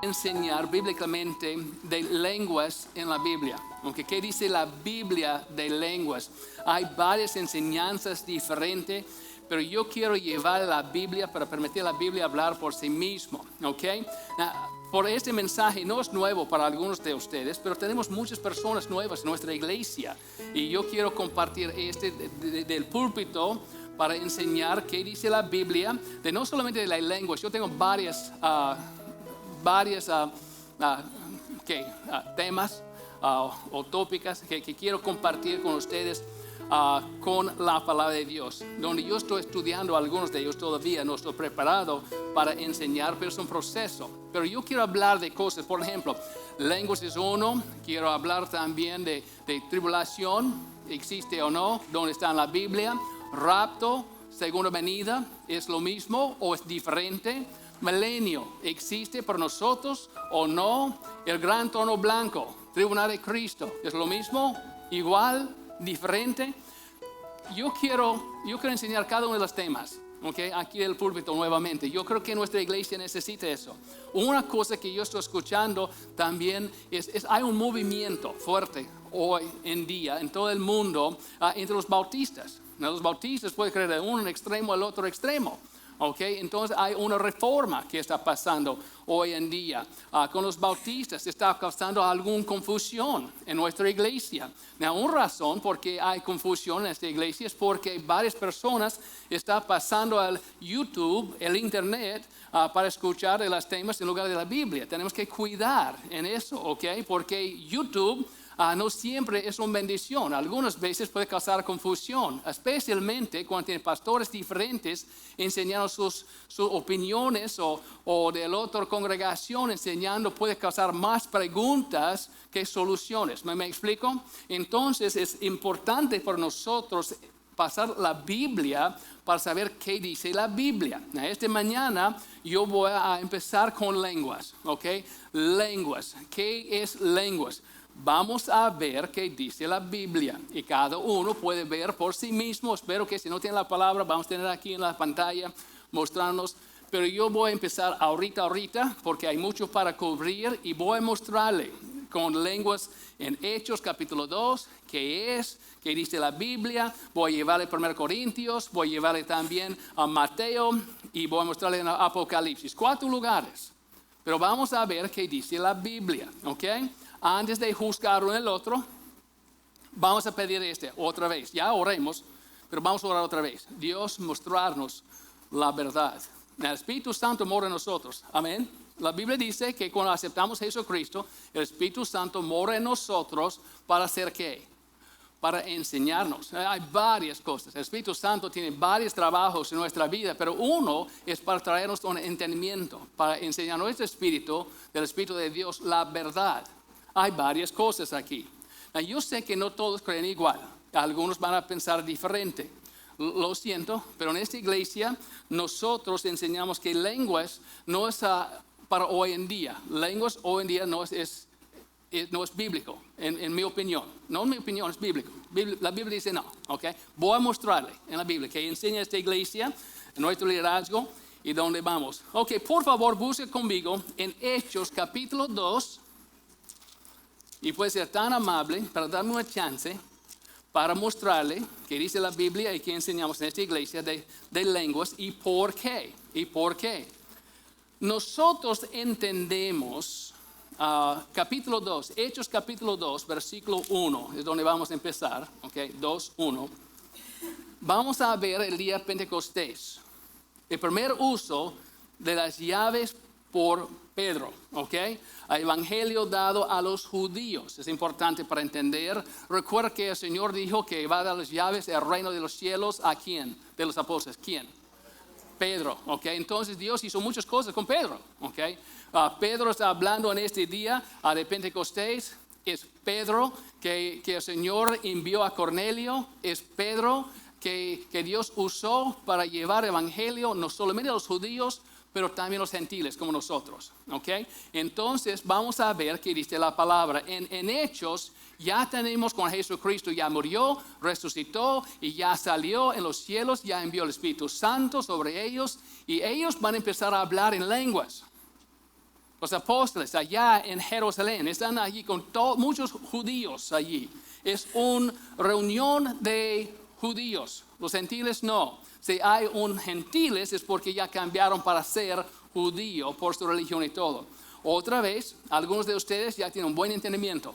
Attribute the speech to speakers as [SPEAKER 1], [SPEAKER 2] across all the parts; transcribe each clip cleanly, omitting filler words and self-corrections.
[SPEAKER 1] enseñar bíblicamente de lenguas en la Biblia. Aunque ¿qué dice la Biblia de lenguas? Hay varias enseñanzas diferentes, pero yo quiero llevar la Biblia para permitir a la Biblia hablar por sí mismo, ¿ok? Por este mensaje no es nuevo para algunos de ustedes, pero tenemos muchas personas nuevas en nuestra iglesia y yo quiero compartir del púlpito para enseñar qué dice la Biblia, de no solamente de las lenguas. Yo tengo varios temas o tópicas que quiero compartir con ustedes con la palabra de Dios, donde yo estoy estudiando algunos de ellos todavía, no estoy preparado para enseñar, pero es un proceso. Pero yo quiero hablar de cosas, por ejemplo, lenguas es uno. Quiero hablar también de tribulación, existe o no, dónde está en la Biblia. Rapto, segunda venida, ¿es lo mismo o es diferente? Milenio, ¿existe para nosotros o no? El gran trono blanco, tribunal de Cristo, ¿es lo mismo? ¿Igual? ¿Diferente? Yo quiero enseñar cada uno de los temas, ¿okay? Aquí en el púlpito nuevamente. Yo creo que nuestra iglesia necesita eso. Una cosa que yo estoy escuchando también hay un movimiento fuerte hoy en día en todo el mundo entre los bautistas. Los bautistas pueden creer de un extremo al otro extremo. Okay, entonces hay una reforma que está pasando hoy en día. Con los bautistas está causando alguna confusión en nuestra iglesia. Una razón por qué hay confusión en esta iglesia es porque varias personas están pasando al YouTube, el internet, para escuchar los temas en lugar de la Biblia. Tenemos que cuidar en eso, okay, porque YouTube no siempre es una bendición. Algunas veces puede causar confusión, especialmente cuando tiene pastores diferentes enseñando sus opiniones o de la otra congregación enseñando, puede causar más preguntas que soluciones. ¿Me explico? Entonces es importante para nosotros pasar la Biblia para saber qué dice la Biblia. Esta mañana yo voy a empezar con lenguas, ¿ok? Lenguas. ¿Qué es lenguas? Vamos a ver qué dice la Biblia y cada uno puede ver por sí mismo. Espero que si no tiene la palabra vamos a tener aquí en la pantalla mostrarnos. Pero yo voy a empezar ahorita porque hay mucho para cubrir y voy a mostrarle con lenguas en Hechos capítulo 2, qué dice la Biblia. Voy a llevarle a 1 Corintios, voy a llevarle también a Mateo y voy a mostrarle en Apocalipsis. 4 lugares. Pero vamos a ver qué dice la Biblia, ¿ok? Antes de juzgar uno el otro, vamos a pedir otra vez. Ya oremos, pero vamos a orar otra vez. Dios, mostrarnos la verdad. El Espíritu Santo mora en nosotros. Amén. La Biblia dice que cuando aceptamos a Jesucristo, el Espíritu Santo mora en nosotros para hacer ¿qué? Para enseñarnos. Hay varias cosas. El Espíritu Santo tiene varios trabajos en nuestra vida, pero uno es para traernos un entendimiento, para enseñar a nuestro espíritu, del Espíritu de Dios, la verdad. Hay varias cosas aquí. Yo sé que no todos creen igual. Algunos van a pensar diferente. Lo siento, pero en esta iglesia nosotros enseñamos que lenguas no es para hoy en día. Lenguas hoy en día no es bíblico, en mi opinión. No en mi opinión, es bíblico. La Biblia dice no, ¿ok? Voy a mostrarle en la Biblia que enseña esta iglesia, nuestro liderazgo y dónde vamos. Ok, por favor, busque conmigo en Hechos capítulo 2. Y puede ser tan amable para darme una chance para mostrarle qué dice la Biblia y qué enseñamos en esta iglesia de lenguas y por qué. Y por qué. Nosotros entendemos capítulo 2, Hechos capítulo 2, versículo 1, es donde vamos a empezar, ok, 2, 1. Vamos a ver el día Pentecostés, el primer uso de las llaves por Pedro, ok, el evangelio dado a los judíos, es importante para entender. Recuerda que el Señor dijo que va a dar las llaves del reino de los cielos, ¿a quién? De los apóstoles, ¿quién? Pedro, ok, entonces Dios hizo muchas cosas con Pedro, ok. Pedro está hablando en este día de Pentecostés. Es Pedro que el Señor envió a Cornelio. Es Pedro que Dios usó para llevar el evangelio no solamente a los judíos, pero también a los gentiles como nosotros, ok. Entonces vamos a ver qué dice la palabra. En Hechos ya tenemos con Jesucristo, ya murió, resucitó y ya salió en los cielos, ya envió el Espíritu Santo sobre ellos y ellos van a empezar a hablar en lenguas. Los apóstoles allá en Jerusalén están allí con muchos judíos allí. Es una reunión de judíos. Los gentiles no. Si hay un gentiles es porque ya cambiaron para ser judío por su religión y todo. Otra vez, algunos de ustedes ya tienen un buen entendimiento.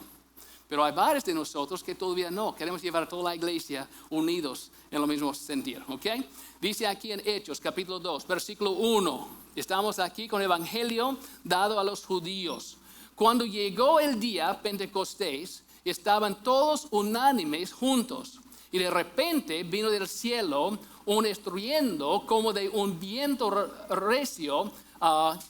[SPEAKER 1] Pero hay varios de nosotros que todavía no. Queremos llevar a toda la iglesia unidos en lo mismo sentir. ¿Ok? Dice aquí en Hechos, capítulo 2, versículo 1. Estamos aquí con el evangelio dado a los judíos. Cuando llegó el día Pentecostés, estaban todos unánimes juntos. Y de repente vino del cielo un estruendo como de un viento recio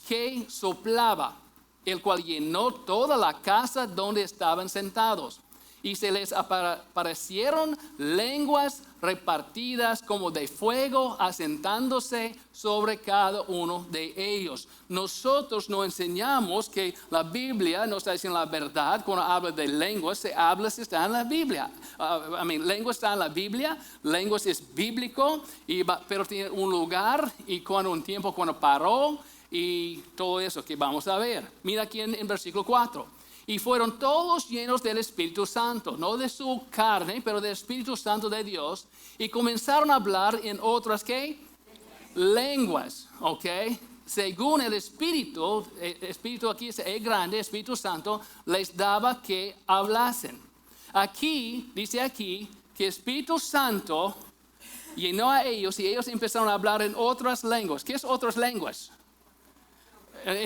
[SPEAKER 1] que soplaba, el cual llenó toda la casa donde estaban sentados. Y se les aparecieron lenguas repartidas como de fuego, asentándose sobre cada uno de ellos. Nosotros no enseñamos que la Biblia no está diciendo la verdad. Cuando habla de lenguas, se habla si está en la Biblia. Lenguas está en la Biblia, lenguas es bíblico, pero tiene un lugar y un tiempo cuando paró y todo eso que vamos a ver. Mira aquí en versículo 4. Y fueron todos llenos del Espíritu Santo, no de su carne, pero del Espíritu Santo de Dios. Y comenzaron a hablar en otras, ¿qué? Lenguas, ¿ok? Según el Espíritu aquí es grande, Espíritu Santo, les daba que hablasen. Aquí, dice aquí, que Espíritu Santo llenó a ellos y ellos empezaron a hablar en otras lenguas. ¿Qué es otras lenguas?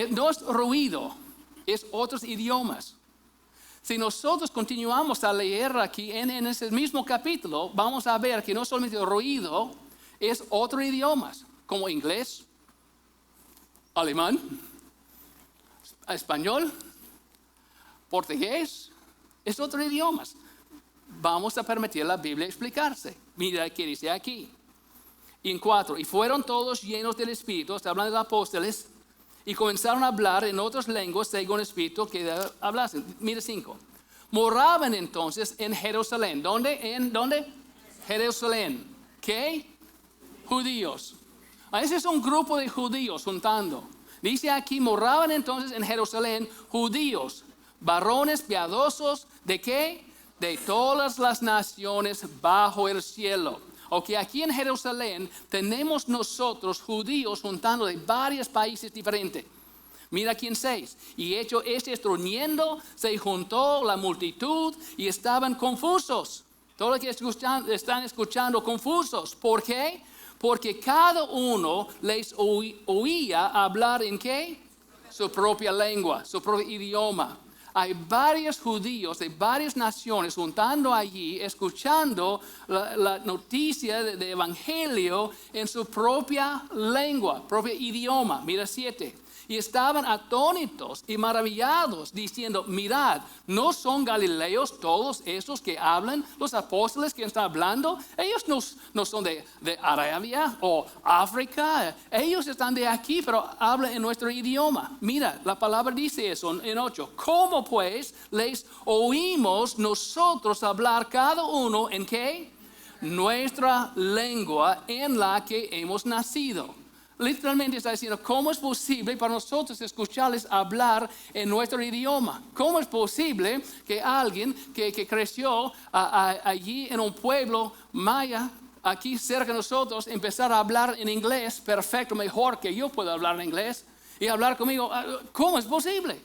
[SPEAKER 1] No es ruido. Es otros idiomas. Si nosotros continuamos a leer aquí en ese mismo capítulo, vamos a ver que no solamente el ruido, es otro idioma, como inglés, alemán, español, portugués, es otro idioma. Vamos a permitir a la Biblia explicarse. Mira qué dice aquí. Y en 4, y fueron todos llenos del Espíritu, está hablando de los apóstoles, y comenzaron a hablar en otras lenguas según el Espíritu que hablasen. Mira 5. Moraban entonces en Jerusalén. ¿Dónde? Jerusalén. ¿Qué? Judíos. Ese es un grupo de judíos juntando. Dice aquí, moraban entonces en Jerusalén judíos, varones piadosos, ¿de qué? De todas las naciones bajo el cielo. Ok, aquí en Jerusalén tenemos nosotros judíos juntando de varios países diferentes. Mira aquí en 6. Y hecho este estruendo, se juntó la multitud y estaban confusos. Todos los que están escuchando confusos. ¿Por qué? Porque cada uno les oía hablar en ¿qué? Su propia lengua, su propio idioma. Hay varios judíos de varias naciones juntando allí, escuchando la noticia de evangelio en su propia lengua, propio idioma. Mira 7. Y estaban atónitos y maravillados, diciendo, mirad, ¿no son galileos todos esos que hablan? Los apóstoles que están hablando, ellos no son de Arabia o África, ellos están de aquí, pero hablan en nuestro idioma. Mira, la palabra dice eso en 8. ¿Cómo pues les oímos nosotros hablar cada uno en qué? Nuestra lengua en la que hemos nacido. Literalmente está diciendo, ¿cómo es posible para nosotros escucharles hablar en nuestro idioma? ¿Cómo es posible que alguien que creció allí en un pueblo maya, aquí cerca de nosotros, empezar a hablar en inglés perfecto, mejor que yo puedo hablar en inglés y hablar conmigo? ¿Cómo es posible?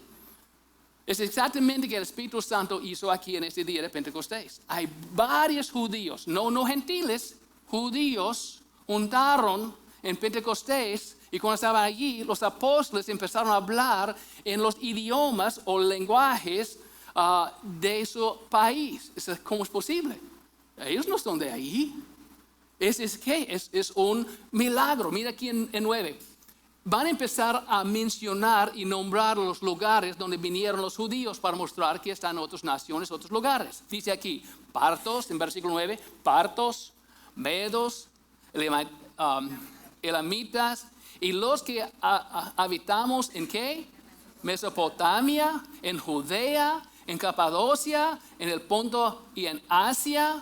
[SPEAKER 1] Es exactamente lo que el Espíritu Santo hizo aquí en este día de Pentecostés. Hay varios judíos, no gentiles, judíos juntaron en Pentecostés, y cuando estaban allí, los apóstoles empezaron a hablar en los idiomas o lenguajes de su país. ¿Cómo es posible? Ellos no son de ahí. Es un milagro. Mira aquí en 9. Van a empezar a mencionar y nombrar los lugares donde vinieron los judíos para mostrar que están otras naciones, otros lugares. Dice aquí, partos, en versículo 9, partos, medos, elamitas y los que habitamos en ¿qué? Mesopotamia, en Judea, en Capadocia, en el Ponto y en Asia,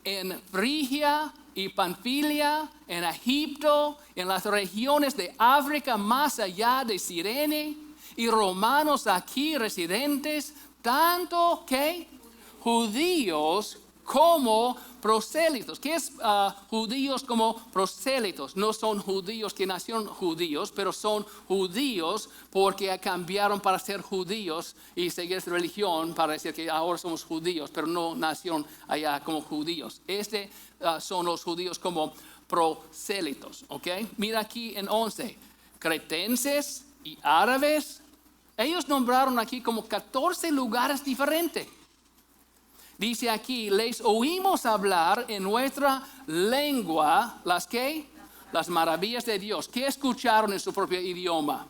[SPEAKER 1] en Frigia y Panfilia, en Egipto, en las regiones de África más allá de Cirene, y romanos aquí residentes, tanto que judíos como prosélitos. ¿Qué es judíos como prosélitos? No son judíos que nacieron judíos, pero son judíos porque cambiaron para ser judíos y seguir esta religión para decir que ahora somos judíos, pero no nacieron allá como judíos. Son los judíos como prosélitos, ¿ok? Mira aquí en 11, cretenses y árabes. Ellos nombraron aquí como 14 lugares diferentes. Dice aquí, les oímos hablar en nuestra lengua, ¿las qué? Las maravillas de Dios. ¿Qué escucharon en su propio idioma?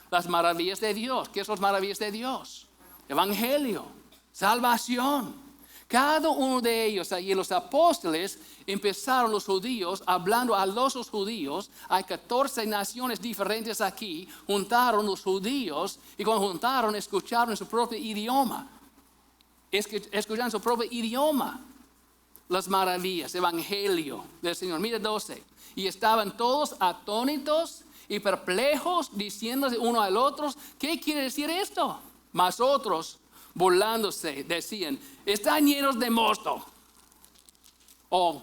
[SPEAKER 1] Las maravillas de Dios. ¿Qué son las maravillas de Dios? Evangelio, salvación. Cada uno de ellos, y los apóstoles, empezaron los judíos, hablando a los judíos. Hay 14 naciones diferentes aquí. Juntaron los judíos y cuando juntaron, escucharon en su propio idioma. Escuchan su propio idioma las maravillas, evangelio del Señor. Mira 12. Y estaban todos atónitos y perplejos, diciéndose uno al otro, ¿qué quiere decir esto? Mas otros, burlándose, decían, están llenos de mosto o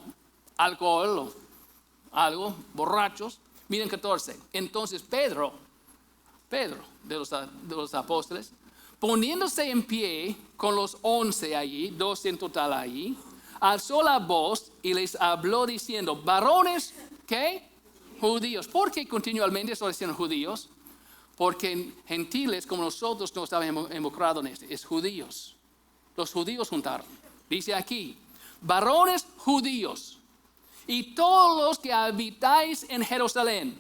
[SPEAKER 1] alcohol o algo, borrachos. Miren 14. Entonces Pedro de los apóstoles, poniéndose en pie con los 11 allí, 12 en total allí, alzó la voz y les habló diciendo, varones, ¿qué? Judíos. ¿Por qué continuamente estoy diciendo judíos? Porque gentiles como nosotros no estábamos involucrados en esto, es judíos. Los judíos juntaron. Dice aquí, varones judíos y todos los que habitáis en Jerusalén,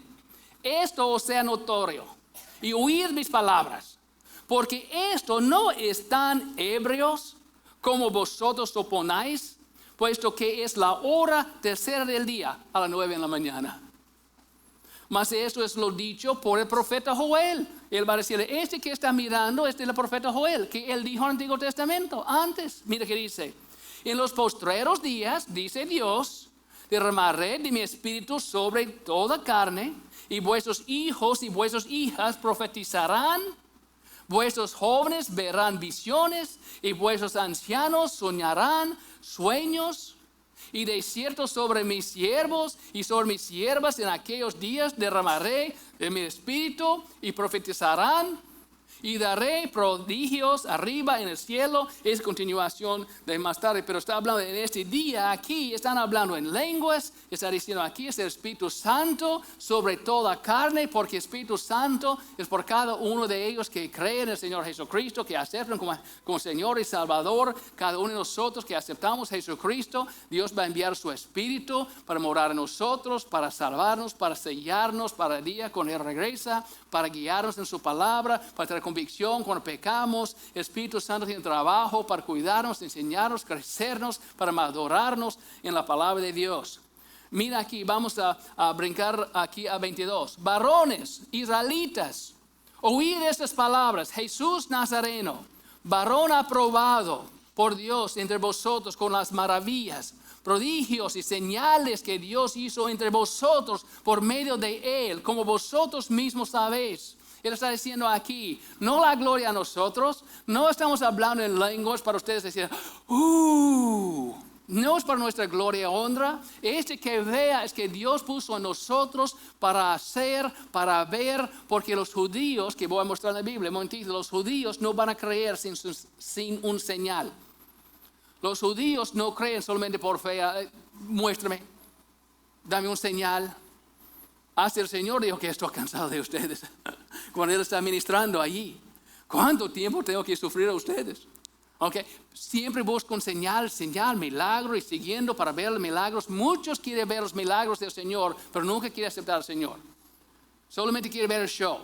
[SPEAKER 1] esto os sea notorio y oíd mis palabras. Porque esto no están ebrios como vosotros suponáis, puesto que es la hora tercera del día a las 9 de la mañana. Mas esto es lo dicho por el profeta Joel. Él va a decir, este que está mirando es el profeta Joel, que él dijo en el Antiguo Testamento antes. Mira que dice, en los postreros días, dice Dios, derramaré de mi espíritu sobre toda carne, y vuestros hijos y vuestras hijas profetizarán. Vuestros jóvenes verán visiones y vuestros ancianos soñarán sueños. Y de cierto sobre mis siervos y sobre mis siervas en aquellos días derramaré de mi espíritu y profetizarán. Y daré prodigios arriba en el cielo. Es continuación de más tarde, pero está hablando en este día aquí, están hablando en lenguas. Está diciendo aquí es el Espíritu Santo sobre toda carne, porque Espíritu Santo es por cada uno de ellos que creen en el Señor Jesucristo, que aceptan como Señor y Salvador. Cada uno de nosotros que aceptamos a Jesucristo, Dios va a enviar su Espíritu para morar en nosotros, para salvarnos, para sellarnos para el día cuando Él regresa, para guiarnos en su palabra, para traer convicción cuando pecamos. El Espíritu Santo tiene trabajo para cuidarnos, enseñarnos, crecernos, para madurarnos en la palabra de Dios. Mira aquí, vamos a brincar aquí a 22. Varones, israelitas, oíd estas palabras. Jesús Nazareno, varón aprobado por Dios entre vosotros con las maravillas, prodigios y señales que Dios hizo entre vosotros por medio de Él, como vosotros mismos sabéis. Él está diciendo aquí, no la gloria a nosotros, no estamos hablando en lenguas para ustedes decir, no es para nuestra gloria y honra. Que vea es que Dios puso a nosotros para hacer, para ver, porque los judíos, que voy a mostrar en la Biblia, un momentito, los judíos no van a creer sin un señal. Los judíos no creen solamente por fe. Muéstrame, dame un señal. Hasta el Señor dijo que estoy cansado de ustedes. Cuando Él está ministrando allí, ¿cuánto tiempo tengo que sufrir a ustedes? Okay. Siempre busco un señal, milagro y siguiendo para ver los milagros. Muchos quieren ver los milagros del Señor, pero nunca quieren aceptar al Señor. Solamente quieren ver el show.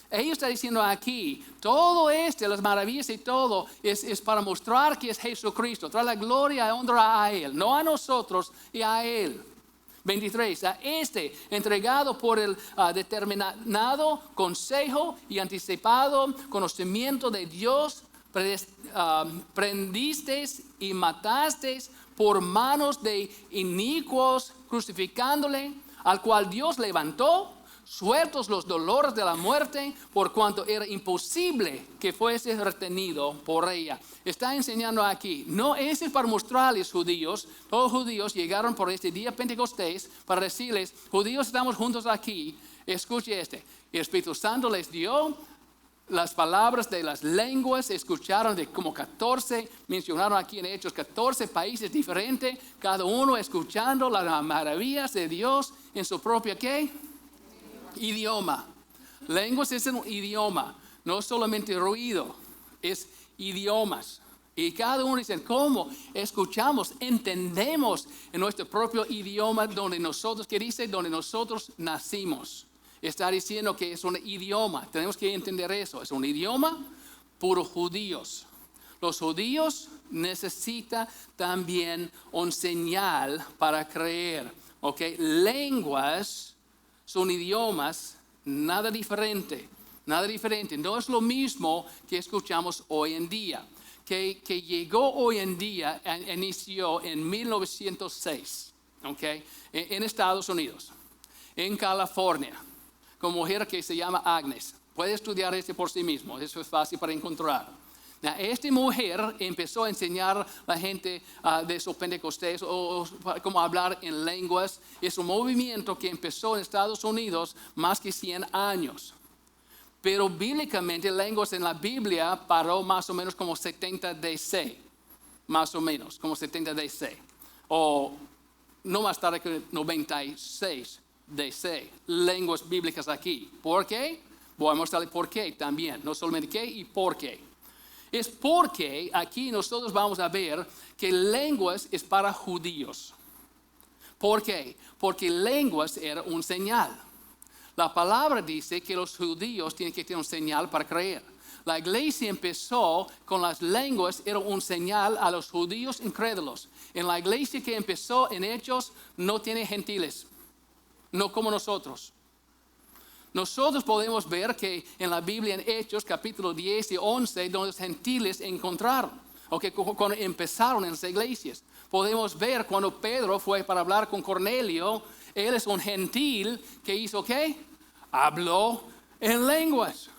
[SPEAKER 1] Ellos están diciendo aquí, todo las maravillas y todo es para mostrar que es Jesucristo. Trae la gloria y honra a Él, no a nosotros y a Él. 23, a entregado por el determinado consejo y anticipado conocimiento de Dios, prendisteis y matasteis por manos de inicuos, crucificándole, al cual Dios levantó, sueltos los dolores de la muerte, por cuanto era imposible que fuese retenido por ella. Está enseñando aquí, no es para mostrarles judíos, todos los judíos llegaron por este día Pentecostés para decirles, judíos estamos juntos aquí, escuche el Espíritu Santo les dio las palabras de las lenguas, escucharon de como 14, mencionaron aquí en Hechos 14 países diferentes, cada uno escuchando las maravillas de Dios en su propio ¿qué? Idioma. Lenguas es un idioma, no solamente ruido, es idiomas. Y cada uno dice, ¿cómo escuchamos, entendemos en nuestro propio idioma donde nosotros, ¿qué dice? Donde nosotros nacimos. Está diciendo que es un idioma, tenemos que entender eso, es un idioma puro judíos. Los judíos necesitan también un señal para creer, ¿ok? Lenguas son idiomas, nada diferente, no es lo mismo que escuchamos hoy en día. Que llegó hoy en día, inició en 1906, ¿ok? En Estados Unidos, en California, con mujer que se llama Agnes. Puede estudiar por sí mismo, eso es fácil para encontrar. Esta mujer empezó a enseñar a la gente de su Pentecostés o cómo hablar en lenguas. Es un movimiento que empezó en Estados Unidos más que 100 años. Pero bíblicamente lenguas en la Biblia paró más o menos como 70 DC. Más o menos, como 70 DC. O no más tarde que 96 DC. Lenguas bíblicas aquí. ¿Por qué? Voy a mostrarle por qué también. No solamente qué y por qué. Es porque aquí nosotros vamos a ver que lenguas es para judíos. ¿Por qué? Porque lenguas era un señal. La palabra dice que los judíos tienen que tener un señal para creer. La iglesia empezó con las lenguas, era un señal a los judíos incrédulos. En la iglesia que empezó en Hechos no tiene gentiles, no como nosotros. Nosotros podemos ver que en la Biblia en Hechos capítulo 10 y 11, donde los gentiles encontraron, cuando empezaron en las iglesias. Podemos ver cuando Pedro fue para hablar con Cornelio, él es un gentil que hizo ¿qué? Habló en lenguas.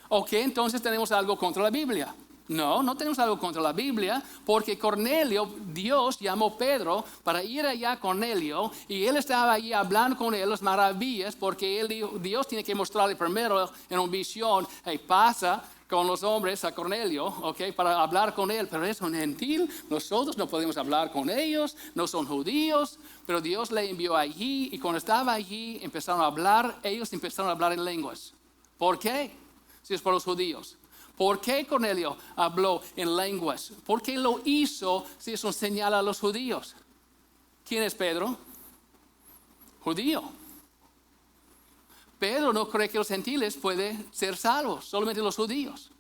[SPEAKER 1] Ok, entonces tenemos algo contra la Biblia. No tenemos algo contra la Biblia, porque Cornelio, Dios llamó a Pedro para ir allá a Cornelio, y él estaba allí hablando con él las maravillas, porque él dijo, Dios tiene que mostrarle primero en una visión, hey, pasa con los hombres a Cornelio, ok, para hablar con él, pero es un gentil, nosotros no podemos hablar con ellos, no son judíos, pero Dios le envió allí, y cuando estaba allí empezaron a hablar, ellos empezaron a hablar en lenguas. ¿Por qué? Si es por los judíos. ¿Por qué Cornelio habló en lenguas? ¿Por qué lo hizo si es un señal a los judíos? ¿Quién es Pedro? Judío. Pedro no cree que los gentiles pueden ser salvos, solamente los judíos.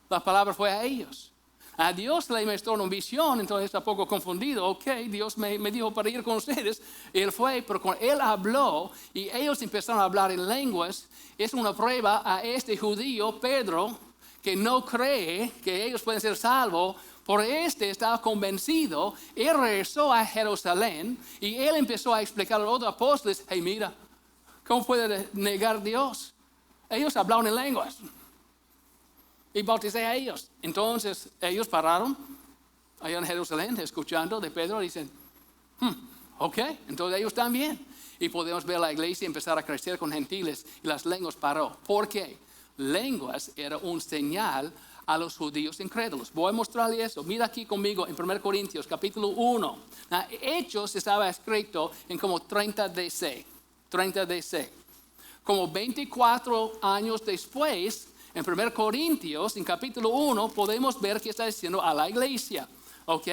[SPEAKER 1] La palabra fue a ellos. A Dios le mostró una visión, entonces está un poco confundido. Ok, Dios me dijo para ir con ustedes. Él fue, pero cuando él habló y ellos empezaron a hablar en lenguas, es una prueba a este judío, Pedro, que no cree que ellos pueden ser salvos. Por estaba convencido. Él regresó a Jerusalén y él empezó a explicar a los otros apóstoles, hey, mira, ¿cómo puede negar Dios? Ellos hablaron en lenguas. Y bauticé a ellos. Entonces ellos pararon allá en Jerusalén escuchando de Pedro y dicen, ok, entonces ellos también. Y podemos ver la iglesia empezar a crecer con gentiles y las lenguas paró. ¿Por qué? Lenguas era un señal a los judíos incrédulos. Voy a mostrarle eso. Mira aquí conmigo en 1 Corintios capítulo 1. Hechos estaba escrito en como 30 DC. Como 24 años después, en 1 Corintios, en capítulo 1, podemos ver que está diciendo a la iglesia. ¿Ok?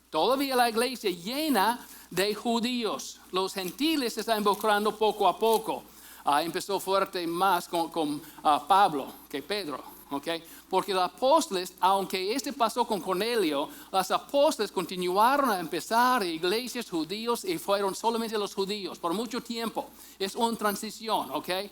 [SPEAKER 1] Todavía la iglesia llena de judíos. Los gentiles se están involucrando poco a poco. Empezó fuerte más con Pablo que Pedro. Okay. Porque los apóstoles, aunque pasó con Cornelio, los apóstoles continuaron a empezar iglesias judíos y fueron solamente los judíos por mucho tiempo. Es una transición, okay.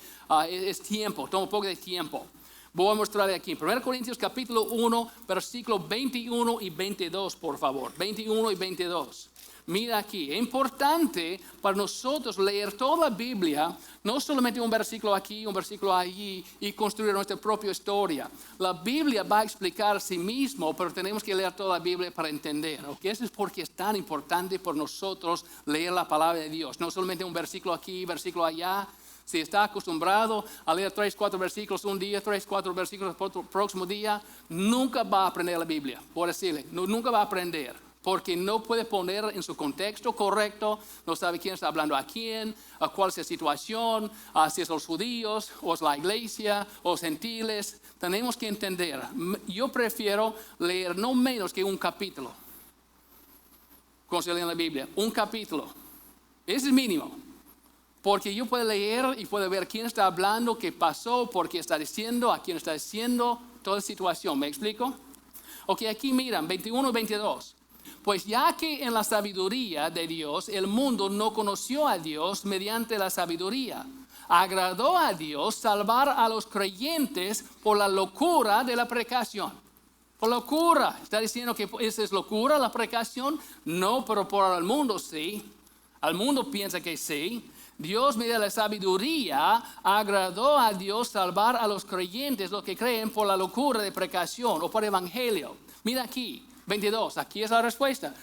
[SPEAKER 1] Es tiempo, toma un poco de tiempo. Voy a mostrarle aquí, 1 Corintios capítulo 1, versículo 21 y 22, por favor. 21 y 22. Mira aquí, es importante para nosotros leer toda la Biblia, no solamente un versículo aquí, un versículo allí y construir nuestra propia historia. La Biblia va a explicar a sí mismo, pero tenemos que leer toda la Biblia para entender. ¿Okay? Eso es porque es tan importante por nosotros leer la palabra de Dios, no solamente un versículo aquí, versículo allá. Si está acostumbrado a leer 3, 4 versículos un día, 3, 4 versículos el próximo día, nunca va a aprender la Biblia, por decirle, nunca va a aprender, porque no puede poner en su contexto correcto, no sabe quién está hablando a quién, a cuál es la situación, si es los judíos, o es la iglesia, o los gentiles. Tenemos que entender. Yo prefiero leer no menos que un capítulo, cuando se lee en la Biblia, un capítulo. Ese es mínimo. Porque yo puedo leer y puedo ver quién está hablando, qué pasó, por qué está diciendo, a quién está diciendo, toda la situación. ¿Me explico? Ok, aquí miran, 21 y 22. Pues ya que en la sabiduría de Dios el mundo no conoció a Dios mediante la sabiduría, agradó a Dios salvar a los creyentes por la locura de la predicación. Por locura. ¿Está diciendo que esa es locura la predicación? No, pero por el mundo sí. Al mundo piensa que sí. Dios, mediante la sabiduría, agradó a Dios salvar a los creyentes, los que creen por la locura de predicación o por evangelio. Mira aquí, 22, aquí es la respuesta.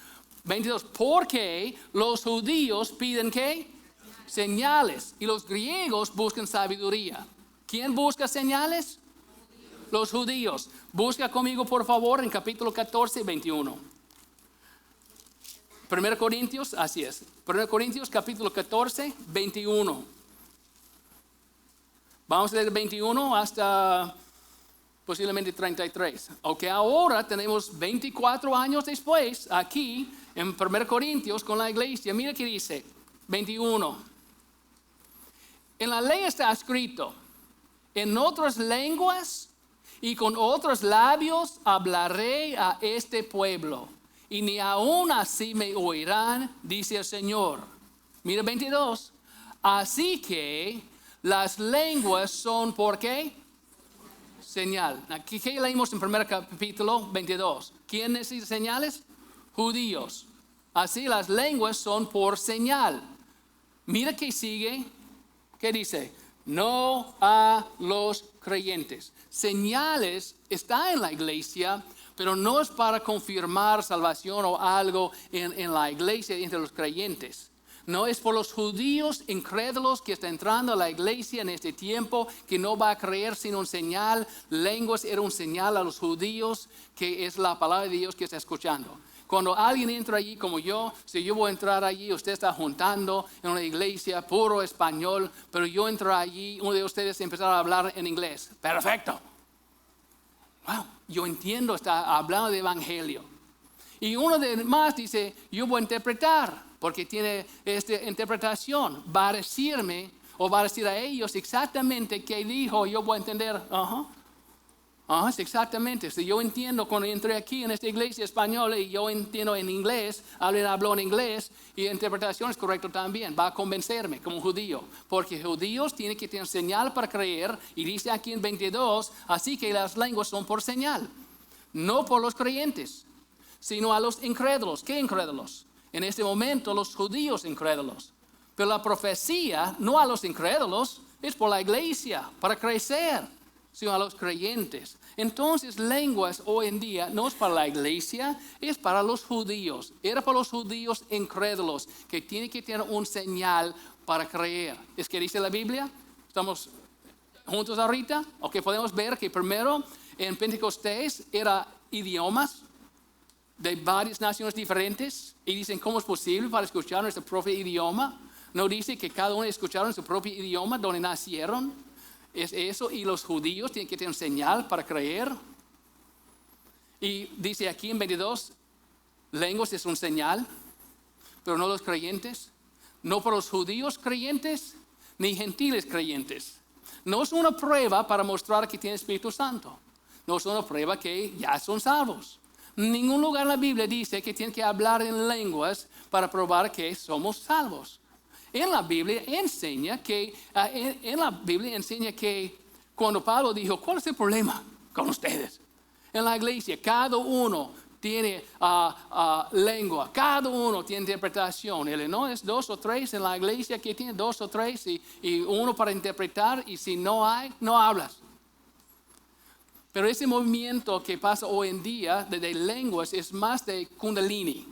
[SPEAKER 1] 22, porque los judíos piden ¿qué? Señales, y los griegos buscan sabiduría. ¿Quién busca señales? Los judíos. Busca conmigo, por favor, en capítulo 14, 21. 1 Corintios, así es. 1 Corintios capítulo 14, 21. Vamos a leer 21 hasta posiblemente 33. Aunque ahora tenemos 24 años después, aquí en 1 Corintios con la iglesia. Mira qué dice, 21. En la ley está escrito, en otras lenguas y con otros labios hablaré a este pueblo. Y ni aún así me oirán, dice el Señor. Mira 22. Así que las lenguas son ¿por qué? Señal. Aquí ¿qué leímos en primer capítulo 22? ¿Quién necesita señales? Judíos. Así las lenguas son por señal. Mira que sigue. ¿Qué dice? No a los creyentes. Señales está en la iglesia, pero no es para confirmar salvación o algo en la iglesia entre los creyentes. No es por los judíos incrédulos que están entrando a la iglesia en este tiempo, que no va a creer sin un señal. Lenguas era un señal a los judíos, que es la palabra de Dios que está escuchando. Cuando alguien entra allí como yo, si yo voy a entrar allí, usted está juntando en una iglesia puro español, pero yo entro allí, uno de ustedes empezar a hablar en inglés. Perfecto. Wow, yo entiendo, está hablando de evangelio. Y uno de más dice, yo voy a interpretar, porque tiene esta interpretación. Va a decirme, o va a decir a ellos exactamente qué dijo, yo voy a entender. Es exactamente. Si yo entiendo cuando entré aquí en esta iglesia española y yo entiendo en inglés, alguien habló en inglés y la interpretación es correcta también. Va a convencerme como judío. Porque judíos tienen que tener señal para creer. Y dice aquí en 22, así que las lenguas son por señal. No por los creyentes, sino a los incrédulos. ¿Qué incrédulos? En este momento los judíos incrédulos. Pero la profecía no a los incrédulos, es por la iglesia, para crecer, sino a los creyentes. Entonces, lenguas hoy en día no es para la iglesia, es para los judíos. Era para los judíos incrédulos que tienen que tener un señal para creer. ¿Es que dice la Biblia? ¿Estamos juntos ahorita? Ok, podemos ver que primero en Pentecostés era idiomas de varias naciones diferentes. Y dicen, ¿cómo es posible para escuchar nuestro propio idioma? No dice que cada uno escucharon su propio idioma donde nacieron. Es eso, y los judíos tienen que tener señal para creer. Y dice aquí en 22, lenguas es un señal, pero no los creyentes. No para los judíos creyentes, ni gentiles creyentes. No es una prueba para mostrar que tienen Espíritu Santo. No es una prueba que ya son salvos. En ningún lugar en la Biblia dice que tienen que hablar en lenguas para probar que somos salvos. En la Biblia enseña que cuando Pablo dijo, ¿cuál es el problema con ustedes? En la iglesia, cada uno tiene lengua, cada uno tiene interpretación. No es 2 o 3 en la iglesia que tiene 2 o 3 y uno para interpretar, y si no hay, no hablas. Pero ese movimiento que pasa hoy en día de lenguas es más de Kundalini.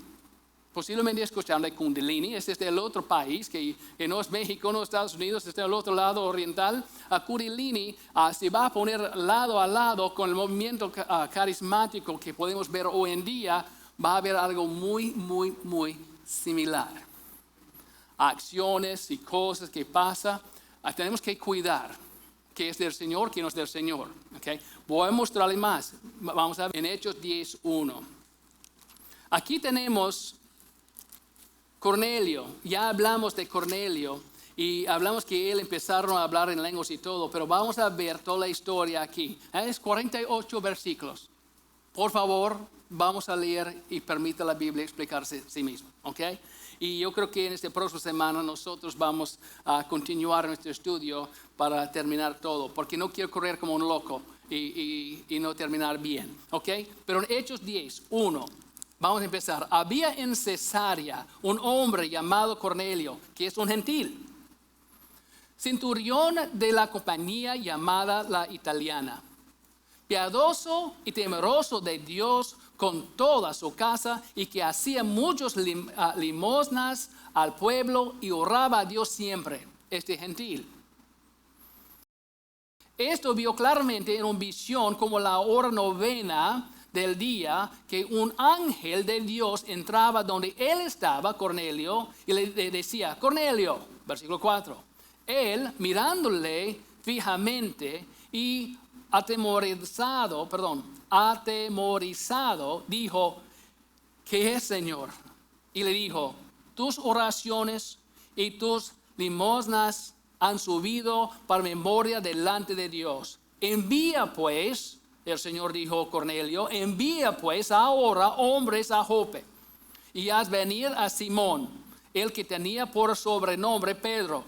[SPEAKER 1] Posiblemente escucharon de Kundalini, es el otro país que no es México, no es Estados Unidos, es del otro lado oriental. Kundalini se va a poner lado a lado con el movimiento carismático que podemos ver hoy en día. Va a haber algo muy, muy, muy similar. Acciones y cosas que pasan, tenemos que cuidar que es del Señor, que no es del Señor. ¿Okay? Voy a mostrarle más. Vamos a ver en Hechos 10:1. Aquí tenemos Cornelio. Ya hablamos de Cornelio y hablamos que él empezaron a hablar en lenguas y todo, pero vamos a ver toda la historia aquí. Es 48 versículos. Por favor, vamos a leer y permita la Biblia explicarse a sí misma. ¿Okay? Y yo creo que en esta próxima semana nosotros vamos a continuar nuestro estudio para terminar todo, porque no quiero correr como un loco y no terminar bien. ¿Okay? Pero en Hechos 10:1. Vamos a empezar. Había en Cesarea un hombre llamado Cornelio, que es un gentil, centurión de la compañía llamada la Italiana, piadoso y temeroso de Dios con toda su casa, y que hacía muchos limosnas al pueblo y oraba a Dios siempre. Este gentil. Esto vio claramente en una visión como la hora novena del día, que un ángel de Dios entraba donde él estaba, Cornelio, y le decía: Cornelio, versículo 4. Él, mirándole fijamente y atemorizado, dijo: ¿qué es, Señor? Y le dijo: tus oraciones y tus limosnas han subido para memoria delante de Dios. Envía pues, el Señor dijo a Cornelio, envía pues ahora hombres a Jope y haz venir a Simón, el que tenía por sobrenombre Pedro.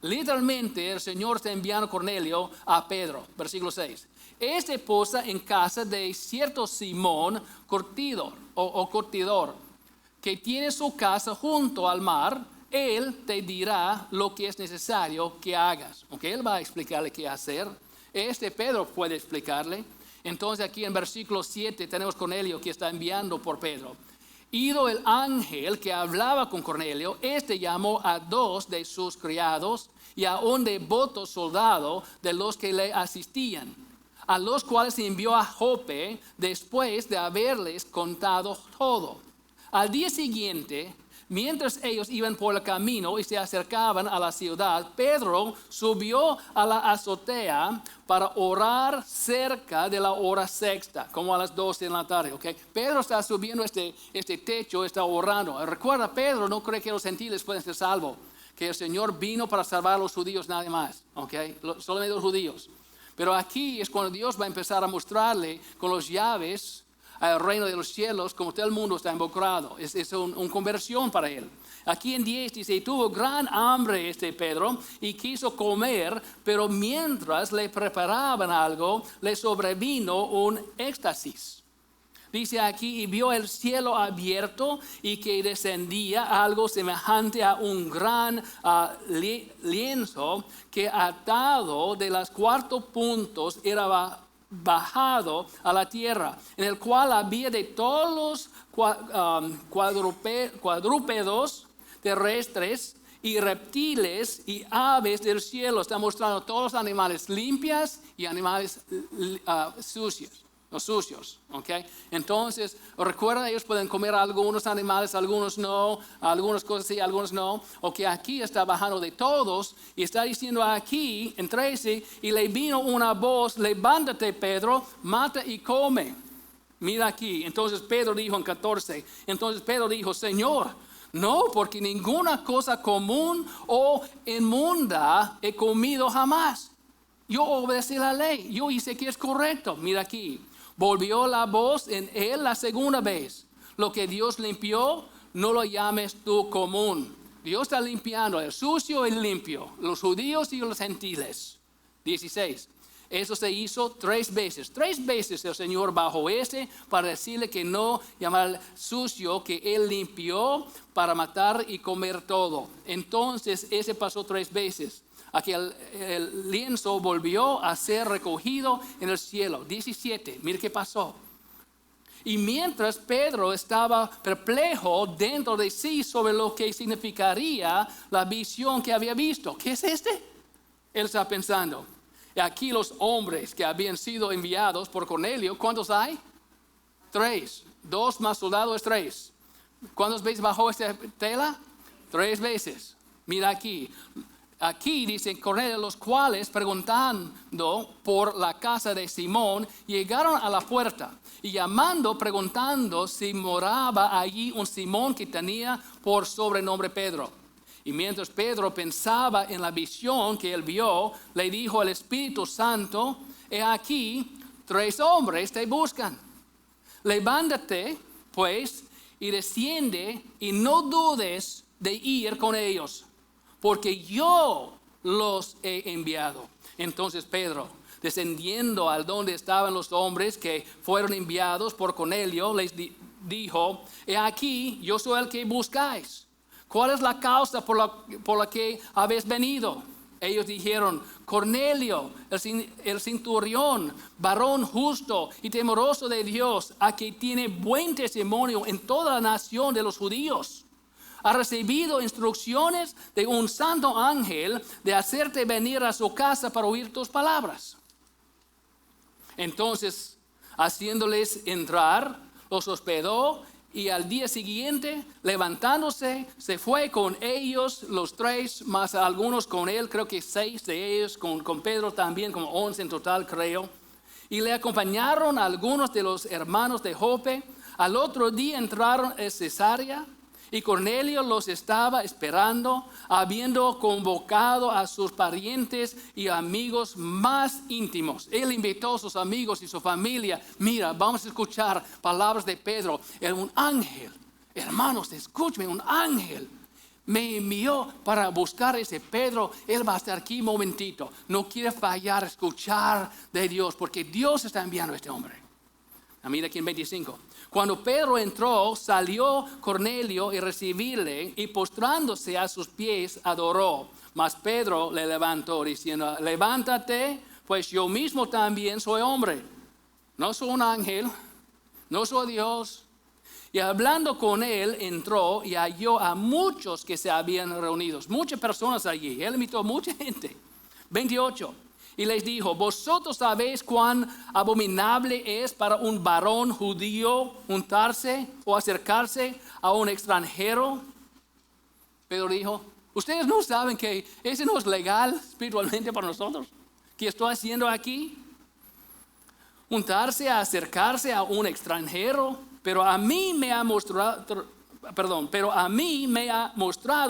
[SPEAKER 1] Literalmente el Señor está enviando a Cornelio a Pedro. Versículo 6. Este posa en casa de cierto Simón curtidor, curtidor, que tiene su casa junto al mar. Él te dirá lo que es necesario que hagas. Okay, él va a explicarle qué hacer. Pedro puede explicarle. Entonces aquí en versículo 7 tenemos Cornelio que está enviando por Pedro. Ido el ángel que hablaba con Cornelio, llamó a 2 de sus criados y a un devoto soldado de los que le asistían, a los cuales envió a Jope después de haberles contado todo. Al día siguiente, mientras ellos iban por el camino y se acercaban a la ciudad, Pedro subió a la azotea para orar cerca de la hora sexta, como a las 12 de la tarde. ¿Okay? Pedro está subiendo este techo, está orando. Recuerda, Pedro no cree que los gentiles pueden ser salvos, que el Señor vino para salvar a los judíos, nada más. ¿Okay? Solamente los judíos. Pero aquí es cuando Dios va a empezar a mostrarle con las llaves al reino de los cielos, como todo el mundo está involucrado. Es una conversión para él. Aquí en 10 dice: tuvo gran hambre Pedro y quiso comer, pero mientras le preparaban algo, le sobrevino un éxtasis. Dice aquí: y vio el cielo abierto y que descendía algo semejante a un gran lienzo, que atado de los 4 puntos era bajado a la tierra, en el cual había de todos los cuadrúpedos terrestres y reptiles y aves del cielo. Está mostrando todos los animales limpios y animales sucios. Los sucios, ¿ok? Entonces, recuerda, ellos pueden comer algunos animales, algunos no, algunas cosas sí, algunos no. Ok, aquí está bajando de todos y está diciendo aquí en 13: y le vino una voz: levántate, Pedro, mata y come. Mira aquí. Entonces Pedro dijo en 14, entonces Pedro dijo: Señor, no, porque ninguna cosa común o inmunda he comido jamás. Yo obedecí la ley, yo hice que es correcto. Mira aquí. Volvió la voz en él la segunda vez: lo que Dios limpió, no lo llames tú común. Dios está limpiando el sucio y el limpio, los judíos y los gentiles. 16. Eso se hizo 3 veces. 3 veces el Señor bajó para decirle que no llamar sucio, que Él limpió para matar y comer todo. Entonces ese pasó 3 veces. Aquí el lienzo volvió a ser recogido en el cielo. 17, mire qué pasó. Y mientras Pedro estaba perplejo dentro de sí sobre lo que significaría la visión que había visto. ¿Qué es este? Él está pensando. Y aquí los hombres que habían sido enviados por Cornelio, ¿cuántos hay? 3. 2 más soldados es 3. ¿Cuántas veces bajó esta tela? 3 veces. Mira aquí. Aquí dice Cornelio, los cuales preguntando por la casa de Simón, llegaron a la puerta y llamando, preguntando si moraba allí un Simón que tenía por sobrenombre Pedro. Y mientras Pedro pensaba en la visión que él vio, le dijo el Espíritu Santo, he aquí 3 hombres te buscan. Levántate pues y desciende y no dudes de ir con ellos, porque yo los he enviado. Entonces Pedro, descendiendo al donde estaban los hombres que fueron enviados por Cornelio, les dijo, he aquí, yo soy el que buscáis. ¿Cuál es la causa por la que habéis venido? Ellos dijeron, Cornelio, el centurión, varón justo y temeroso de Dios, a quien tiene buen testimonio en toda la nación de los judíos, ha recibido instrucciones de un santo ángel de hacerte venir a su casa para oír tus palabras. Entonces, haciéndoles entrar, los hospedó y al día siguiente, levantándose, se fue con ellos los 3, más algunos con él, creo que 6 de ellos, con Pedro también, como 11 en total creo. Y le acompañaron algunos de los hermanos de Jope. Al otro día entraron a Cesarea. Y Cornelio los estaba esperando, habiendo convocado a sus parientes y amigos más íntimos. Él invitó a sus amigos y su familia. Mira, vamos a escuchar palabras de Pedro. Un ángel, hermanos, escúchame, un ángel me envió para buscar a ese Pedro. Él va a estar aquí un momentito. No quiere fallar, escuchar de Dios, porque Dios está enviando a este hombre. Mira aquí en 25. Cuando Pedro entró, salió Cornelio y recibirle, y postrándose a sus pies adoró. Mas Pedro le levantó diciendo, levántate, pues yo mismo también soy hombre. No soy un ángel, no soy Dios. Y hablando con él, entró y halló a muchos que se habían reunido. Muchas personas allí. Él invitó a mucha gente. 28. Y les dijo, vosotros sabéis cuán abominable es para un varón judío juntarse o acercarse a un extranjero. Pedro dijo, ustedes no saben que ese no es legal espiritualmente para nosotros. ¿Qué estoy haciendo aquí? Juntarse, acercarse a un extranjero. Pero a mí me ha mostrado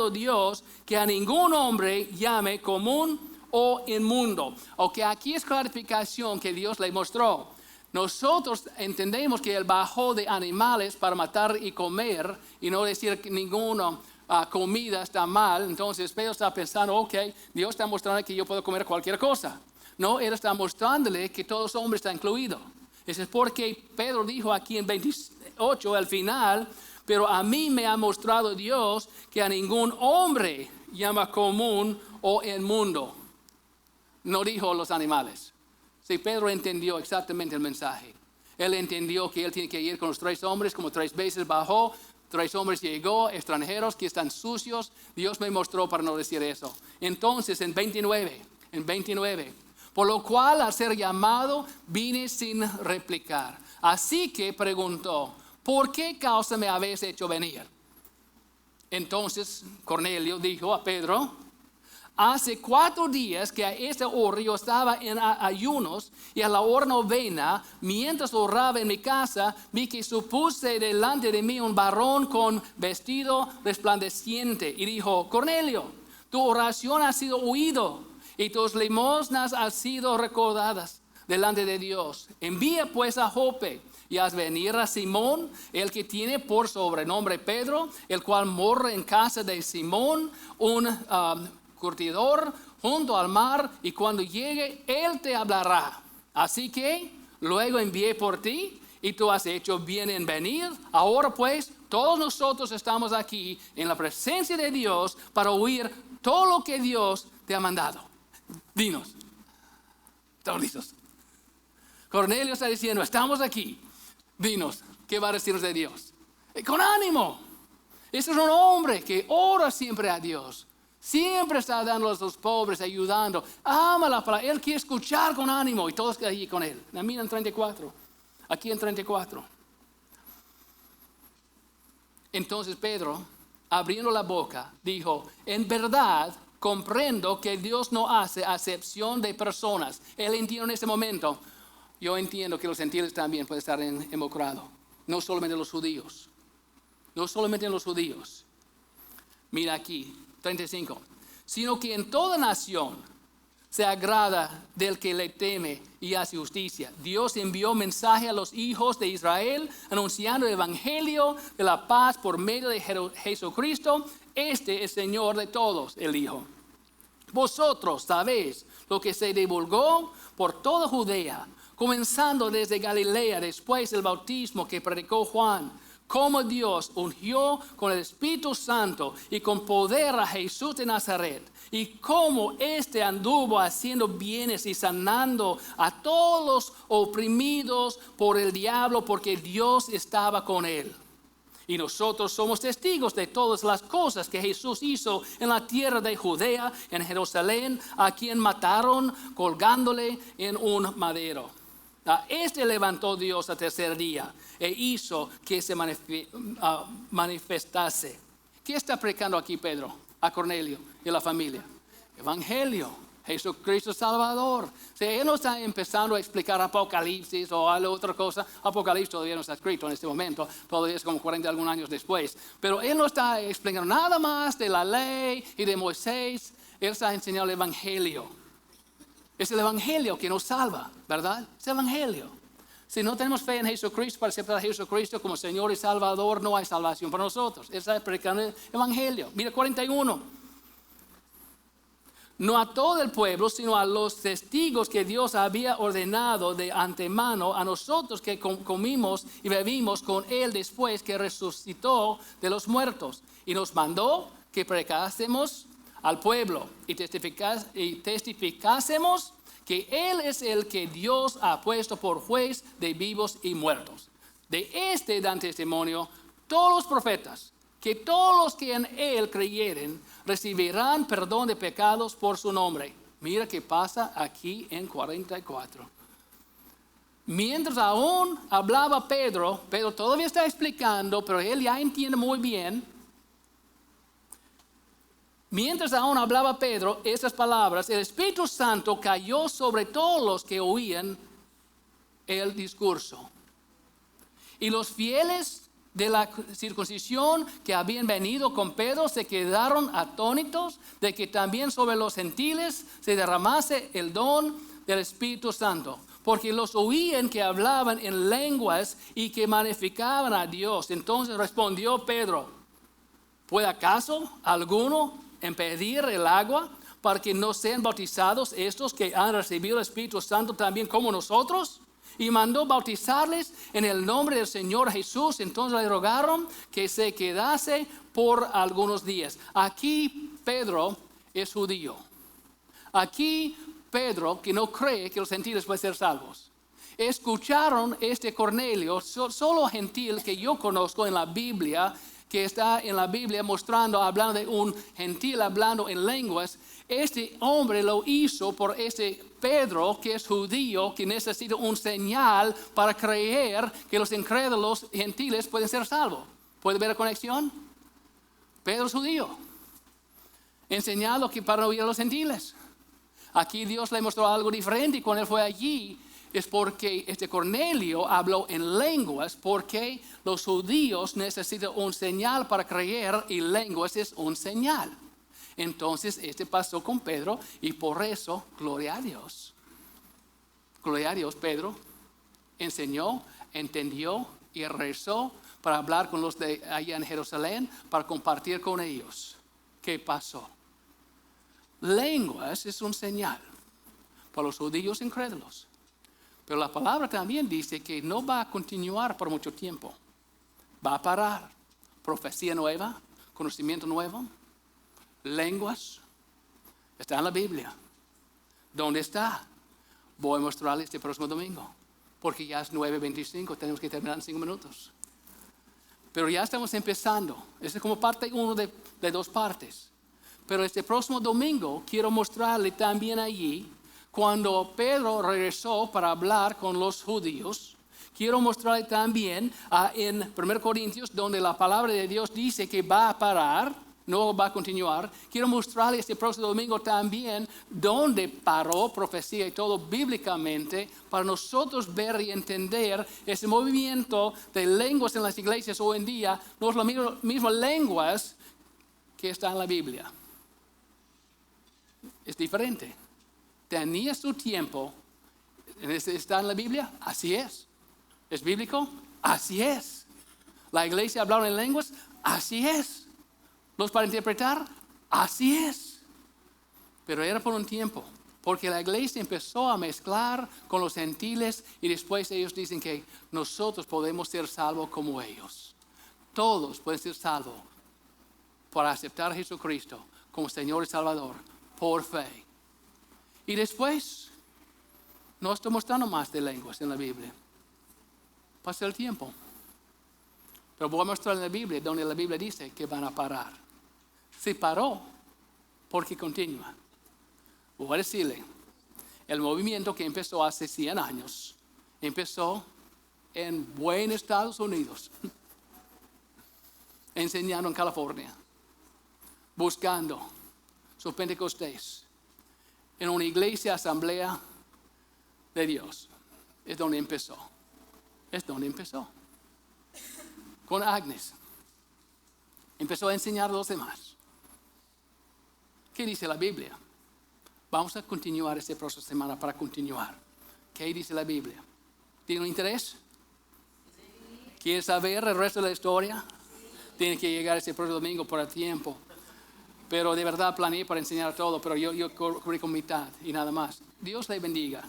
[SPEAKER 1] Dios que a ningún hombre llame común o inmundo. Ok, aquí es clarificación que Dios le mostró. Nosotros entendemos que Él bajó de animales para matar y comer, y no decir que ninguna comida está mal. Entonces Pedro está pensando, ok, Dios está mostrando que yo puedo comer cualquier cosa. No, Él está mostrándole que todos los hombres están incluidos. Eso es porque Pedro dijo aquí en 28 al final, pero a mí me ha mostrado Dios que a ningún hombre llama común o inmundo. No dijo los animales. Sí, Pedro entendió exactamente el mensaje. Él entendió que él tiene que ir con los 3 hombres, como 3 veces bajó, 3 hombres llegó, extranjeros que están sucios. Dios me mostró para no decir eso. Entonces en 29, por lo cual al ser llamado vine sin replicar. Así que preguntó, ¿por qué causa me habéis hecho venir? Entonces Cornelio dijo a Pedro, hace 4 días que a esta hora yo estaba en ayunos, y a la hora 9, mientras oraba en mi casa, vi que supuse delante de mí un varón con vestido resplandeciente, y dijo, Cornelio, tu oración ha sido oído, y tus limosnas han sido recordadas delante de Dios. Envía pues a Jope y haz venir a Simón, el que tiene por sobrenombre Pedro, el cual mora en casa de Simón, un curtidor junto al mar, y cuando llegue, Él te hablará. Así que luego envié por ti, y tú has hecho bien en venir. Ahora pues, todos nosotros estamos aquí en la presencia de Dios para oír todo lo que Dios te ha mandado. Dinos. ¿Estamos listos? Cornelio está diciendo, estamos aquí. Dinos, ¿qué va a decirnos de Dios? Con ánimo. Este es un hombre que ora siempre a Dios. Siempre está dando a los pobres, ayudando. Ama la palabra. Él quiere escuchar con ánimo. Y todos allí con él. Mira en 34. Aquí en 34. Entonces Pedro, abriendo la boca, dijo, en verdad comprendo que Dios no hace acepción de personas. Él entiende en ese momento. Yo entiendo que los gentiles también pueden estar involucrados. No solamente los judíos. No solamente en los judíos. Mira aquí, 35. Sino que en toda nación se agrada del que le teme y hace justicia. Dios envió mensaje a los hijos de Israel, anunciando el evangelio de la paz por medio de Jesucristo. Este es Señor de todos, el Hijo. Vosotros sabéis lo que se divulgó por toda Judea, comenzando desde Galilea, después del bautismo que predicó Juan, cómo Dios ungió con el Espíritu Santo y con poder a Jesús de Nazaret, y cómo éste anduvo haciendo bienes y sanando a todos los oprimidos por el diablo, porque Dios estaba con él. Y nosotros somos testigos de todas las cosas que Jesús hizo en la tierra de Judea, en Jerusalén, a quien mataron colgándole en un madero. Este levantó Dios al tercer día e hizo que se manifestase. ¿Qué está predicando aquí Pedro a Cornelio y a la familia? Evangelio, Jesucristo Salvador. Si él no está empezando a explicar Apocalipsis o algo otra cosa, Apocalipsis todavía no está escrito en este momento, todavía es como 40 algunos años después. Pero él no está explicando nada más de la ley y de Moisés. Él está enseñando el Evangelio. Es el Evangelio que nos salva, ¿verdad? Es el Evangelio. Si no tenemos fe en Jesucristo, para aceptar a Jesucristo como Señor y Salvador, no hay salvación para nosotros. Está predicando el Evangelio. Mira 41. No a todo el pueblo, sino a los testigos que Dios había ordenado de antemano, a nosotros que comimos y bebimos con Él después que resucitó de los muertos. Y nos mandó que predicásemos al pueblo y testificásemos que Él es el que Dios ha puesto por juez de vivos y muertos. De este dan testimonio todos los profetas, que todos los que en Él creyeren recibirán perdón de pecados por su nombre. Mira qué pasa aquí en 44. Mientras aún hablaba Pedro todavía está explicando, pero él ya entiende muy bien. Mientras aún hablaba Pedro estas palabras, el Espíritu Santo cayó sobre todos los que oían el discurso. Y los fieles de la circuncisión que habían venido con Pedro se quedaron atónitos de que también sobre los gentiles se derramase el don del Espíritu Santo. Porque los oían que hablaban en lenguas y que magnificaban a Dios. Entonces respondió Pedro, ¿puede acaso alguno impedir el agua para que no sean bautizados estos que han recibido el Espíritu Santo también como nosotros? Y mandó bautizarles en el nombre del Señor Jesús. Entonces le rogaron que se quedase por algunos días. Aquí Pedro es judío. Aquí Pedro, que no cree que los gentiles pueden ser salvos. Escucharon este Cornelio, solo gentil que yo conozco en la Biblia, que está en la Biblia mostrando, hablando de un gentil, hablando en lenguas. Este hombre lo hizo por este Pedro, que es judío, que necesita un señal para creer que los incrédulos gentiles pueden ser salvos. ¿Puede ver la conexión? Pedro es judío, enseñado que para oír a los gentiles. Aquí Dios le mostró algo diferente y cuando él fue allí, es porque este Cornelio habló en lenguas, porque los judíos necesitan un señal para creer y lenguas es un señal. Entonces este pasó con Pedro y por eso, gloria a Dios. Gloria a Dios, Pedro enseñó, entendió y regresó para hablar con los de allá en Jerusalén, para compartir con ellos. ¿Qué pasó? lenguas es un señal para los judíos incrédulos. Pero la palabra también dice que no va a continuar por mucho tiempo. Va a parar. Profecía nueva, conocimiento nuevo, lenguas. Está en la Biblia. ¿Dónde está? Voy a mostrarles este próximo domingo. Porque ya es 9:25, tenemos que terminar en 5 minutos. Pero ya estamos empezando. Es como parte 1 de 2 partes. Pero este próximo domingo quiero mostrarle también allí, cuando Pedro regresó para hablar con los judíos, quiero mostrarle también en 1 Corintios, donde la palabra de Dios dice que va a parar, no va a continuar. Quiero mostrarle este próximo domingo también donde paró profecía y todo bíblicamente, para nosotros ver y entender ese movimiento de lenguas en las iglesias hoy en día. No es las mismas lenguas que está en la Biblia. Es diferente. Tenía su tiempo. ¿Está en la Biblia? Así es. ¿Es bíblico? Así es. ¿La iglesia hablaron en lenguas? Así es. ¿Los para interpretar? Así es. Pero era por un tiempo. Porque la iglesia empezó a mezclar con los gentiles y después ellos dicen que nosotros podemos ser salvos como ellos. Todos pueden ser salvos por aceptar a Jesucristo como Señor y Salvador por fe. Y después no estoy mostrando más de lenguas en la Biblia. Pasa el tiempo. Pero voy a mostrar en la Biblia donde la Biblia dice que van a parar. Si paró, porque continúa. Voy a decirle, el movimiento que empezó hace 100 años, empezó en buen Estados Unidos, enseñando en California, buscando sus Pentecostés, en una iglesia, asamblea de Dios. Es donde empezó. Es donde empezó. Con Agnes. Empezó a enseñar a los demás. ¿Qué dice la Biblia? Vamos a continuar esta próxima semana para continuar. ¿Qué dice la Biblia? ¿Tiene un interés? ¿Quiere saber el resto de la historia? Tiene que llegar este próximo domingo por el tiempo. Pero de verdad planeé para enseñar todo, pero yo cubrí con mitad y nada más. Dios le bendiga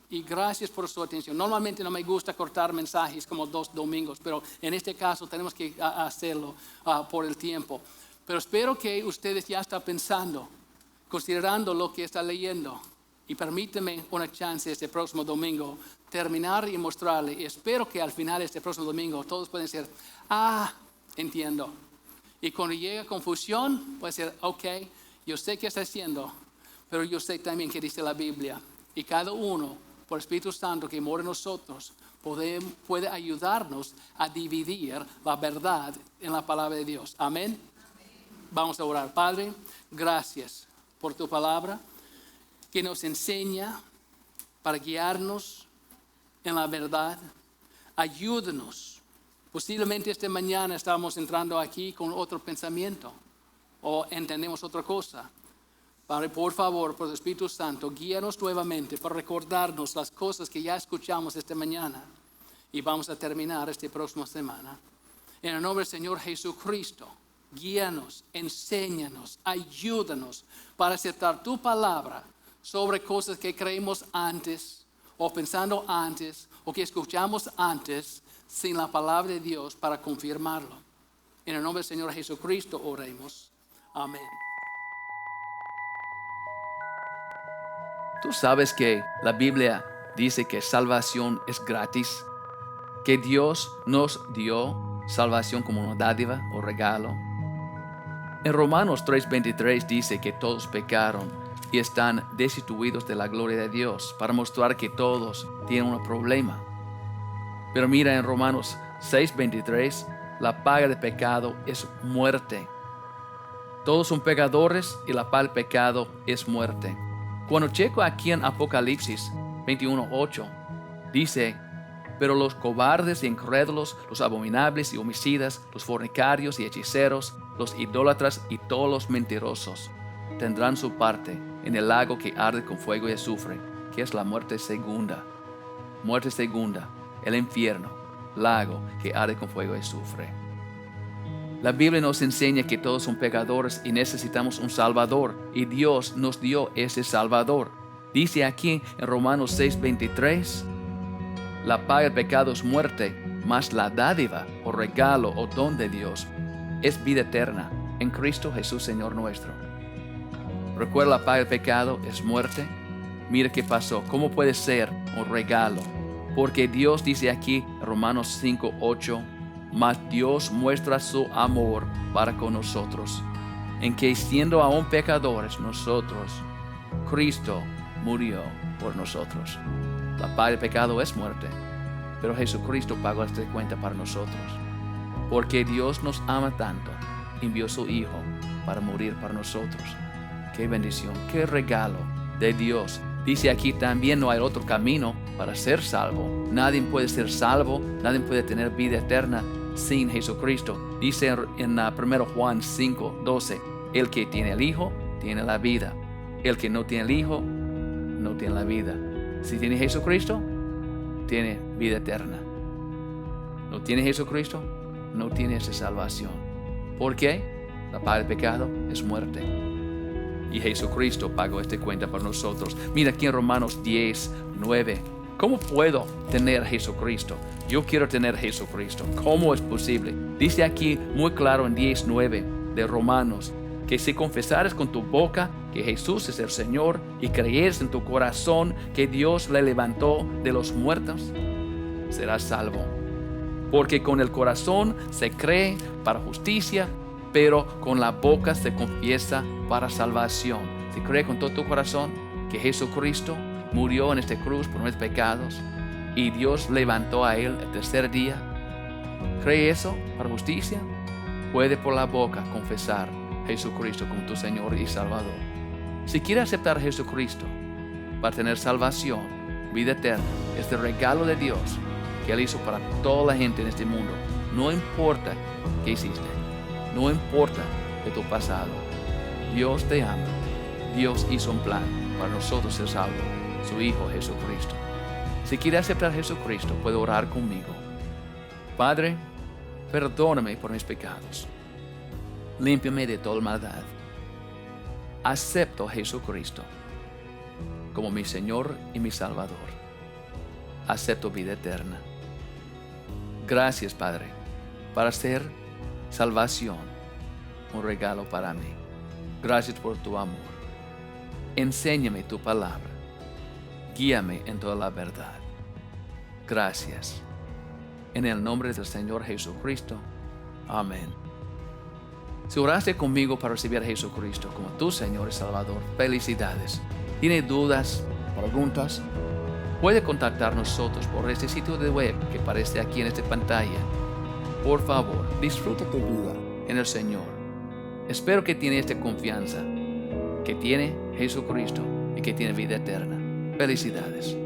[SPEAKER 1] y gracias por su atención. Normalmente no me gusta cortar mensajes como 2 domingos, pero en este caso tenemos que hacerlo por el tiempo. Pero espero que ustedes ya están pensando, considerando lo que están leyendo. Y permíteme una chance este próximo domingo terminar y mostrarle. Y espero que al final de este próximo domingo todos pueden decir, entiendo. Y cuando llega confusión, puede ser, ok, yo sé qué está haciendo, pero yo sé también qué dice la Biblia. Y cada uno, por el Espíritu Santo que mora en nosotros, puede ayudarnos a dividir la verdad en la palabra de Dios. Amén. Vamos a orar. Padre, gracias por tu palabra que nos enseña para guiarnos en la verdad. Ayúdanos. Posiblemente esta mañana estamos entrando aquí con otro pensamiento o entendemos otra cosa. Padre, por favor, por el Espíritu Santo, guíanos nuevamente para recordarnos las cosas que ya escuchamos esta mañana y vamos a terminar esta próxima semana. En el nombre del Señor Jesucristo, guíanos, enséñanos, ayúdanos para aceptar tu palabra sobre cosas que creímos antes o pensando antes o que escuchamos antes, sin la palabra de Dios para confirmarlo. En el nombre del Señor Jesucristo oremos. Amén.
[SPEAKER 2] ¿Tú sabes que la Biblia dice que salvación es gratis? Que Dios nos dio salvación como una dádiva o regalo. En Romanos 3:23 dice que todos pecaron y están destituidos de la gloria de Dios, para mostrar que todos tienen un problema. Pero mira en Romanos 6:23, la paga del pecado es muerte. Todos son pecadores y la paga del pecado es muerte. Cuando checo aquí en Apocalipsis 21:8, dice, pero los cobardes y incrédulos, los abominables y homicidas, los fornicarios y hechiceros, los idólatras y todos los mentirosos, tendrán su parte en el lago que arde con fuego y azufre, que es la muerte segunda. Muerte segunda. El infierno, lago que arde con fuego y azufre. La Biblia nos enseña que todos son pecadores y necesitamos un Salvador, y Dios nos dio ese Salvador. Dice aquí en Romanos 6:23, la paga del pecado es muerte, mas la dádiva o regalo o don de Dios es vida eterna en Cristo Jesús Señor nuestro. Recuerda, la paga del pecado es muerte. Mira qué pasó. ¿Cómo puede ser un regalo? Porque Dios dice aquí en Romanos 5:8, mas Dios muestra su amor para con nosotros, en que siendo aún pecadores nosotros, Cristo murió por nosotros. La paga del pecado es muerte, pero Jesucristo pagó esta cuenta para nosotros. Porque Dios nos ama tanto, envió su Hijo para morir para nosotros. Qué bendición, qué regalo de Dios. Dice aquí también no hay otro camino para ser salvo. Nadie puede ser salvo, nadie puede tener vida eterna sin Jesucristo. Dice en 1 Juan 5:12, el que tiene el Hijo tiene la vida. El que no tiene el Hijo no tiene la vida. Si tiene Jesucristo, tiene vida eterna. No tiene Jesucristo, no tiene esa salvación. ¿Por qué? La paga del pecado es muerte. Y Jesucristo pagó esta cuenta por nosotros. Mira aquí en Romanos 10:9. ¿Cómo puedo tener Jesucristo? Yo quiero tener Jesucristo. ¿Cómo es posible? Dice aquí muy claro en 10:9 de Romanos, que si confesares con tu boca que Jesús es el Señor y creyeres en tu corazón que Dios le levantó de los muertos, serás salvo. Porque con el corazón se cree para justicia, pero con la boca se confiesa para salvación. Si cree con todo tu corazón que Jesucristo murió en esta cruz por nuestros pecados y Dios levantó a Él el tercer día, cree eso para justicia, puede por la boca confesar Jesucristo como tu Señor y Salvador. Si quieres aceptar a Jesucristo para tener salvación, vida eterna, este regalo de Dios que Él hizo para toda la gente en este mundo, no importa qué hiciste, no importa de tu pasado, Dios te ama. Dios hizo un plan para nosotros ser salvos, su Hijo Jesucristo. Si quieres aceptar a Jesucristo, puede orar conmigo. Padre, perdóname por mis pecados. Límpiame de toda maldad. Acepto a Jesucristo como mi Señor y mi Salvador. Acepto vida eterna. Gracias, Padre, para hacer salvación un regalo para mí. Gracias por tu amor. Enséñame tu palabra. Guíame en toda la verdad. Gracias. En el nombre del Señor Jesucristo. Amén. Si oraste conmigo para recibir a Jesucristo como tu Señor y Salvador, felicidades. ¿Tiene dudas, preguntas? Puede contactar nosotros por este sitio de web que aparece aquí en esta pantalla. Por favor, disfruta tu vida en el Señor. Espero que tiene esta confianza, que tiene Jesucristo y que tiene vida eterna. Felicidades.